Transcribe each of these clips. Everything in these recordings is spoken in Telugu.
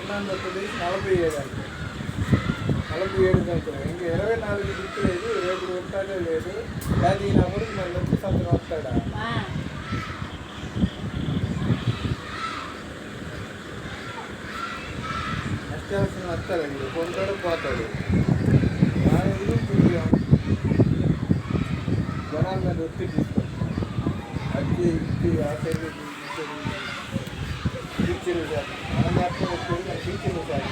47 గంటలు ఇంకా 24 గుర్తు లేదు. రేపు ఉంటాడో లేదు. అది నా కొడుకు మళ్ళీ వచ్చి సంతకం వస్తాడా? నష్టాల్సిన వస్తాడండి. కొంటాడు పోతాడు. దాని గురించి జనాల మీద ఒత్తిడి తీసుకొస్తాం. అది ఇది ఆ సైడ్ టీచర్లు సార్ మన జ్ఞాపకం వచ్చేది మన టీచర్లు సార్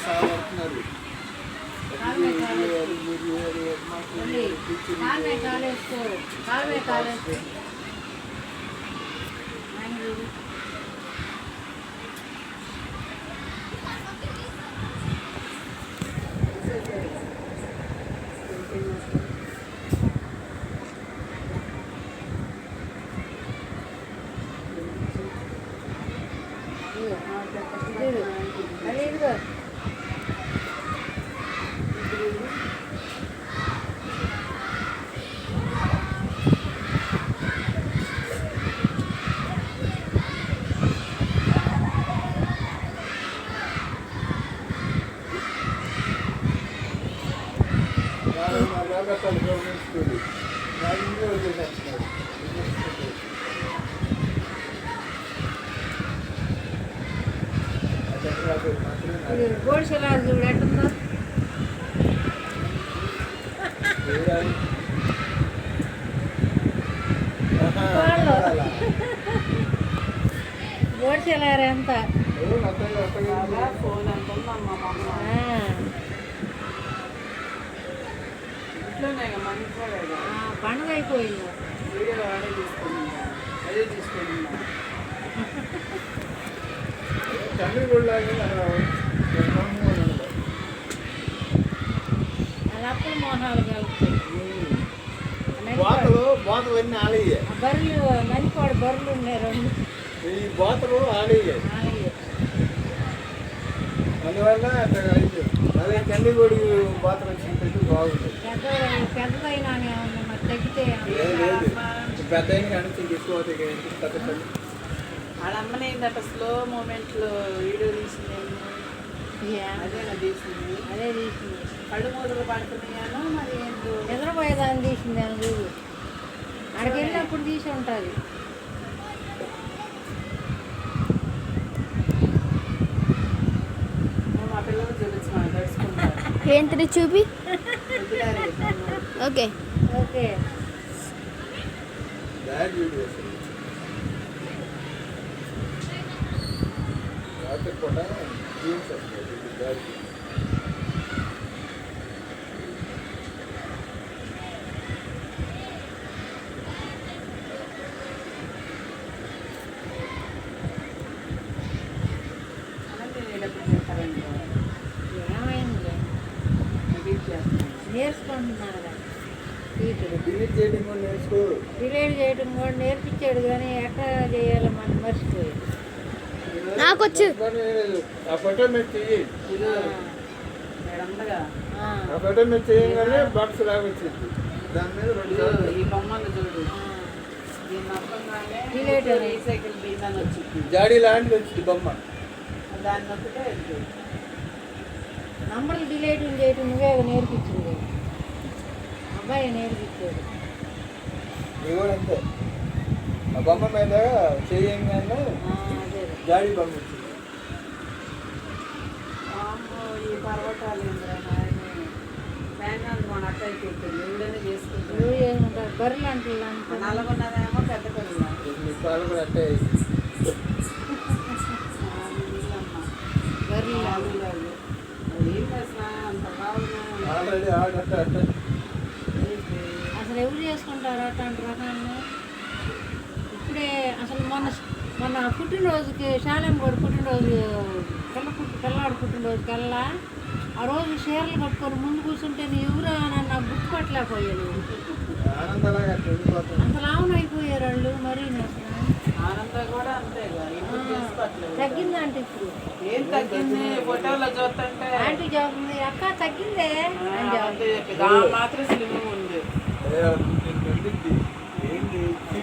సాగుతున్నారు. గవర్నమెంట్ స్కూల్ నాకు ఇంట్లో వచ్చేసినాడు. గోడ్షలా చూడు ఎట్టుందో గోడ్షలారా ఎంత ఫోన్ అనుకుందమ్మా పండుగ అయిపోయింది. వీడియో ఆడే తీసుకున్నా అదే తీసుకున్నా అప్పుడు మోహాలు కలుపుతాయి. బోతలన్నీ ఆలయ్యే. బర్రెలు మంచిపాడు బర్రెలు ఉన్నాయి రెండు. ఈ బోతలు ఆలయ్యే. అందువల్ల అదే కందిగోడి బోతలు వచ్చినట్టు బాగుంటుంది. పెద్దదైనా మరి తగ్గితే పెద్ద కానీ తీసుకోవాలి. వాళ్ళ అమ్మని ఏంటంటే స్లో మూమెంట్లో వీడియో తీసింది. అదేనా తీసింది? అదే తీసింది. కళ్ళు మూతలు పడుతున్నాయాను మరి ఏంటో నిద్రపోయేదాన్ని తీసింది అని చూడు. అక్కడికి వెళ్ళినప్పుడు తీసి ఉంటుంది. మా పిల్లలు చూపించిన తెలుసుకుంటారు. ఏంటిది చూపి. ఓకే ఓకే కూడా జీన్స్ వస్తుంది. ఏమైంది నేర్చుకుంటున్నారు కదా. డిలీట్ చేయడం కూడా నేర్చుకో. డిలీట్ చేయడం కూడా నేర్పించాడు కానీ ఎట్లా చేయాలో మనం మర్చిపోయాడు. నాకొచ్చు. ఆ ఫోటో మీరు చెయ్యి. ఆ ఫోటో మీరు చేయగానే బాక్స్ లాగా వచ్చింది. దాని మీద ఈ బొమ్మలు చూడు. దీని రీసైకిల్ బీజాన్ని వచ్చింది. జాడీ లాంటిది వచ్చింది బొమ్మ. దాన్ని నొక్కితే నంబర్లు డిలీట్ చేయటం నువ్వే నేర్పించింది. అబ్బాయి నేర్పించాడు. ఇది కూడా అంతే. ఆ బొమ్మ మీద చేయంగానే జాడీ బొమ్మ వచ్చింది. ఈ పర్వతాలు ఫ్యాన్ మన అక్కడికి పెట్టింది. ఎవడైనా చేసుకుంటారు. నువ్వు చేసుకుంటారు. బర్రెలు అంటే నల్లగొన్నదేమో పెద్ద కడుగు. మీ పాలు కూడా అట్టే బర్రెలు అంత బాగున్నా ఆల్రెడీ ఆడట్ట అసలు ఎవరు చేసుకుంటారు అట్లాంటి రకాన్ని? ఇప్పుడే అసలు మొన్న పుట్టినరోజుకి శాలం కూడా పుట్టినరోజు పిల్లాడు పుట్టినరోజు కల్లా ఆ రోజు చీరలు కట్టుకొని ముందు కూర్చుంటే ఎవరు నన్ను గుర్తుపట్టలేకపోయాను. అంత లావున అయిపోయారు వాళ్ళు. మరీ ఆనందం కూడా అంతే తగ్గిందంటే ఇప్పుడు ఏం తగ్గింది? ఫోటోలో చూస్తుంటే చెబుతుంది అక్క తగ్గిందే అని అంతే చెబుతుంది. చెప్పింది. ఆ మాత్రం స్లిమ్ ఉంది. ఏంటి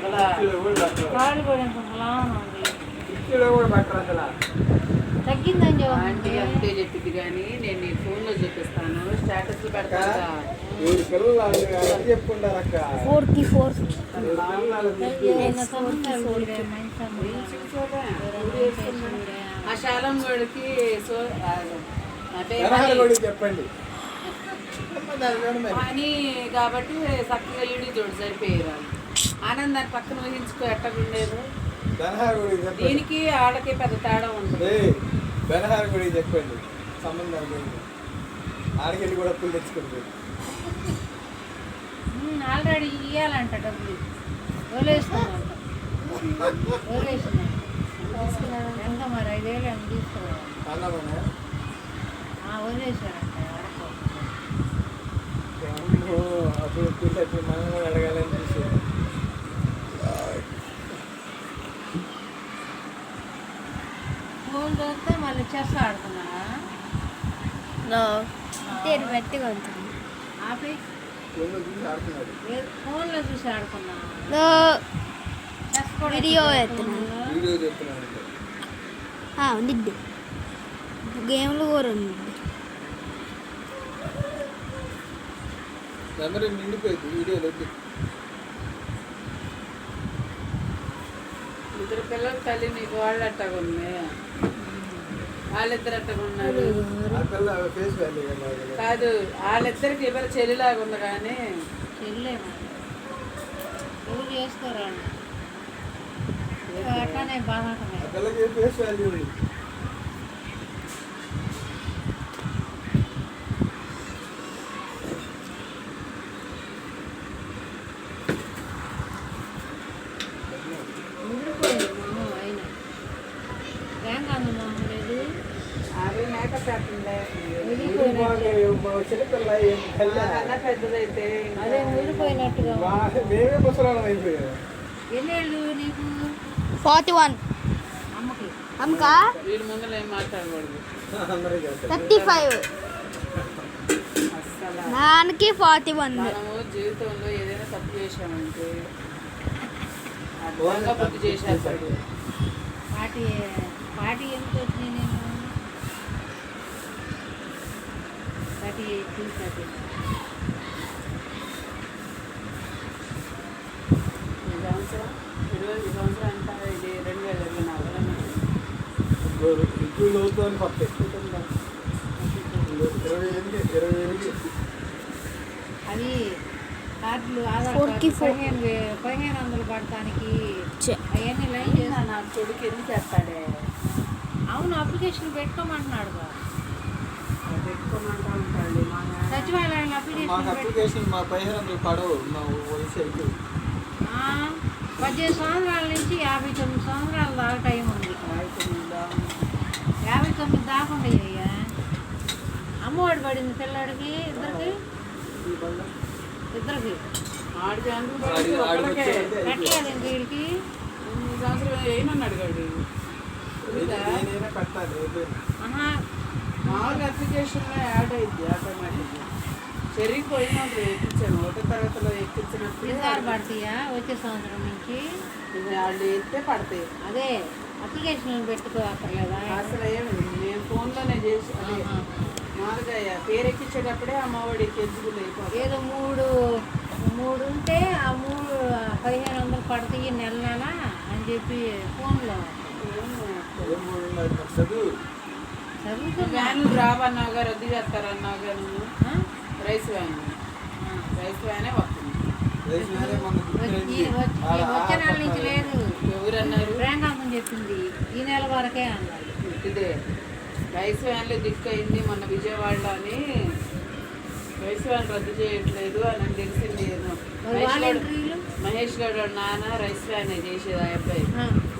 అలా. కుర్చీలో కూడా పెట్టరు. కాళ్ళు కూడా ఇంత లావున ఉంది. కుర్చీలో కూడా పెట్టరు అసలు. తగ్గిందని ఆంటీ చెబుతుంది. అంతే చెప్పింది కానీ నేను నీ ఫోన్లో చూపిస్తాను స్టేటస్ పెడతాను. ఏడు పిల్లలు వాళ్ళు అది చెప్పుకుంటారు అక్క. 4కి 4. ఏడు పిల్లలు వాళ్ళు ఏదైనా సంబంధాలు చూడే, మంచి సంబంధాలు. ఆ శాలం గడికి జనాలు కూడా చెప్పండి. దాని మీద మరి. అని కాబట్టి చక్కగా ఇడి చూడు సరిపోయారు. ఆనందాన్ని పక్కన ఊహించుకో ఎట్టకుండేది. బెనహార్ గుడికి చెప్పండి. దీనికి ఆడకి పెద్ద తేడా ఉంటుంది. బెనహార్ గుడికి చెప్పండి సంబంధాలు గురించి. ఆడికెళ్ళి కూడా అప్పులు తెచ్చుకుంటుంది. ఆల్రెడీ ఇవ్వాలంట డబ్బులు వదిలేస్తున్నాడు. వదిలేస్తున్నాడు ఎంత మరి 5,000 ఏమో తీసుకోవాలి. అన్నమనే వదిలేశారంట. అప్పుడు అప్పుడు మనం కూడా అడగాలని చూసి ఫోన్ చూస్తే మళ్ళీ చెస్ ఆడుతున్నా. మెత్తగా ఉంటుంది. ఆపి ఫోన్లో చూసి ఆడుతున్నాడు. ఫోన్లో చూసి ఆడుతున్నా. చెస్ కూడా వీడియో ఎత్తుకున్నా ఎత్తున్నా. ఫోన్లో. వీడియో చెప్తున్నాడు. ఉండిద్ది. గేమ్లు కూడా ఉంది. మెమరీ నిండిపోయింది వీడియోలో. ఇద్దరు పిల్లలు తల్లి నీకు వాళ్ళు అట్టగా ఉంది. వాళ్ళిద్దరు అట్టగా ఉన్నారు. ఆ పిల్ల ఫేస్ వాల్యూ కదా. కాదు వాళ్ళిద్దరికి ఎవరు చెల్లిలాగా ఉంది కానీ చెల్లే మరి ఎవరు చేసుకోరు వాళ్ళు. అట్లానే బాధటమే. ఆ పిల్లకి ఫేస్ వాల్యూ ఉంది. ముదిరిపోయింది మొహం అయినా. ర్యాంక్ అందు మొహం లేదు. అవి మేకప్ పెట్టండి. చిన్నపిల్ల ఏం కల్లా అన్న పెద్దదైతే అదే ముదిరిపోయినట్టుగా ఉంది. మేమే ముసలాళ్ళం అయిపోయాం. ఎన్నేళ్ళు నీకు 41. అమ్మకి? అమ్మకా వీళ్ళ ముందు ఏం మాట్లాడకూడదు అందరూ చేస్తారు. 35. అస్సలు. నాన్నకి 41. మనము జీవితంలో ఏదైనా తప్పు చేసామంటే అర్థంగా బుద్ధి చేసేస్తాడు. పార్టీ పార్టీ ఎంత వచ్చినాయి నేను 38 30. ఈ సంవత్సరం 20 అంతా ఇది 2024 ఇప్పుడు లోతు అని పట్టే 28 అది కార్డులు ఆధార్ 4కి కార్డు 4. 1500 పడటానికి ఛే. అవన్నీ లైన్ చేస్తా. నా కొడుకు ఎందుకు చేస్తాడే అవును అప్లికేషన్ పెట్టుకోమంటున్నాడు. అది పెట్టుకోమంటా ఉంటాడు. సచివాలయంలో మాకు అప్లికేషన్ అప్లికేషన్ మా 1500 పడవు మా వయసు అయితే. 18 సంవత్సరాల నుంచి 59 సంవత్సరాల దాకా టైం ఉంది. 59 దాకా ఉండయ్యా. అమ్మఒడి పడింది పిల్లాడికి ఇద్దరికి. ఆడికి ఆడికి ఒక్కడికే. కట్టాలి ఇంక వీడికి. ఈ సంవత్సరం ఏమని అడిగాడు నేనైనా పెట్టాలి రేపు. మామూలుగా అప్లికేషన్లో యాడ్ అయింది ఆటోమేటిక్గా. చెరిగిపోయినప్పుడు ఎక్కించాను 1వ తరగతిలో ఎక్కించినప్పుడు ఈసారి పడతాయా వచ్చే సంవత్సరం నుంచి? వాళ్ళు ఎత్తే పడతాయి. అదే అప్లికేషన్ పెట్టుకో అక్కర్లేదా? అసలు ఏమి నేను ఫోన్లోనే చేసి అదే ఆహా. మామూలుగా పేరు ఎక్కించేటప్పుడే అమ్మఒడి ఎలిజిబుల్ అయిపోతుంది. ఏదో మూడు ఉంటే ఆ 1500 పడతాయి నెల నెల అని చెప్పి ఫోన్లో ఏం మూడు ఉన్నాయి మరి చదువు. చదువుతున్నా. వ్యాన్లు రావన్నావుగా రద్దు చేస్తారన్నావుగా నువ్వు. ఆ? రైస్ వ్యాన్ వస్తుంది. రేపు వేరే మొన్న గుర్తులేంది. వచ్చే నెల నుంచి లేదు. ఎవరన్నారు? ప్రేంకాంతం చెప్పింది ఈ నెల వరకే అన్నారు. ఇదే రైస్ వ్యాన్లు దిక్కయింది మొన్న విజయవాడలో అని. రైస్ వ్యాన్ రద్దు చేయట్లేదు అని తెలిసింది. మరి వాలంటీర్లు మహేష్ గౌడ్ నాన్న రైస్ వ్యాన్ చేసేది ఆ అబ్బాయి.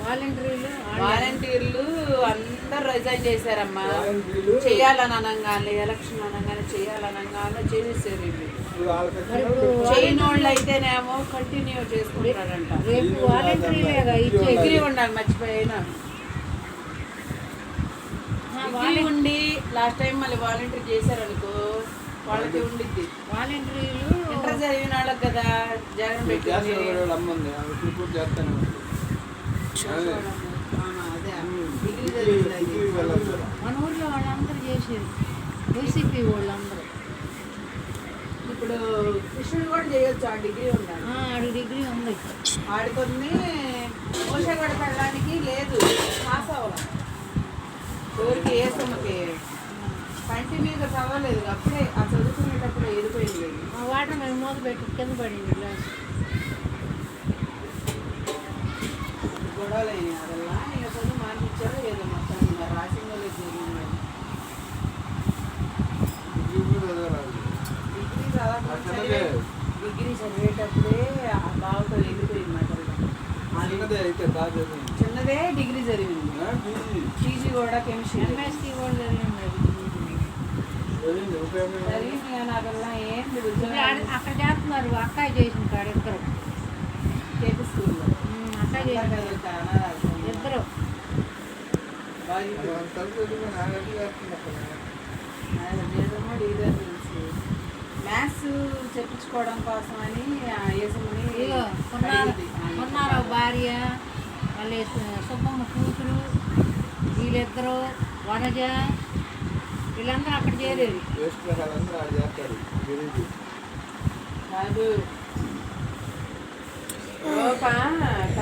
వాలంటీర్లు వాలంటీర్లు అందరు రిజైన్ చేశారమ్మా. వాలంటీర్లు చేయాలని అనగానే ఎలక్షన్ అనగానే చేయాలనగానే చేసేసారు వీళ్ళు. వాళ్ళకి చేయనోళ్ళు అయితేనేమో కంటిన్యూ చేసుకుంటారంట. రేపు వాలంటీర్లేగా ఇచ్చే. డిగ్రీ ఉండాలి మర్చిపోయినా. డిగ్రీ ఉండి లాస్ట్ టైం మళ్ళీ వాలంటీర్ చేశారనుకో వాళ్ళకి ఉండిద్ది. వాలంటీర్లు ఇంటర్ చదివిన వాళ్ళకి కదా జగన్ పెట్టింది. చేస్తారు అమ్మ ఉంది ఆమె ఇప్పుడు చేస్తానే ఉంది. అదే డిగ్రీ చదివింది. డిగ్రీ వెళ్ళొచ్చు. మన ఊర్లో వాళ్ళందరూ చేసేది వైసీపీ వాళ్ళందరూ. ఇప్పుడు కృష్ణుడు కూడా చేయొచ్చు, ఆ డిగ్రీ ఉండాలి. ఆడు డిగ్రీ ఉంది. ఆడుకొని మోసగడ పెళ్ళడానికి లేదు, పాస్ అవ్వాలి. ఎవరికి ఏ సొమ్మకి పంటి మీద చదవలేదు, అప్పుడే ఆ చదువుకునేటప్పుడే వెళ్ళిపోయింది. ఆ వాటర్ మేము మూత పెట్టి కింద పడింది గ్లాస్. గొడవలు అయినాయి అదల్లా. ఇక చదువు మానిపించారో ఏదో మొత్తం ఇంకా రాసిన వాళ్ళే జరిగింది. డిగ్రీ కూడా చదవరాదు. డిగ్రీ డిగ్రీ చదివేటప్పుడే ఆ బావతో వెళ్ళిపోయింది మాట. చిన్నదే అయితే బాగా చదివింది. చిన్నదే డిగ్రీ జరిగింది. పీజీ కూడా కెమిస్ట్రీ ఎంఎస్సీ కూడా జరిగింది అది. చదివింది ఉపయోగం ఏమి? జరిగింది కానీ అదల్లా ఏంటి ఇప్పుడు ఉద్యోగం అక్కడ చేస్తున్నారు. అక్కాయి చేసిన కాడ ఇద్దరు. కేపీ స్కూల్లో అక్కాయి చేసిన ఇద్దరు. మనం చదువుకుని నాగట్టి చేస్తుంది అక్కడ. మ్యాథ్స్ చెప్పించుకోవడం కోసం అని యేసమ్మని ఇదిగో కొన్నారావు భార్య, మళ్ళీ సుబ్బమ్మ కూతురు, వీళ్ళిద్దరు, వనజ, వీళ్ళందరూ అక్కడ చేరేది. వేస్ట్ రకాలందరూ ఆడ చేస్తారు. కాదు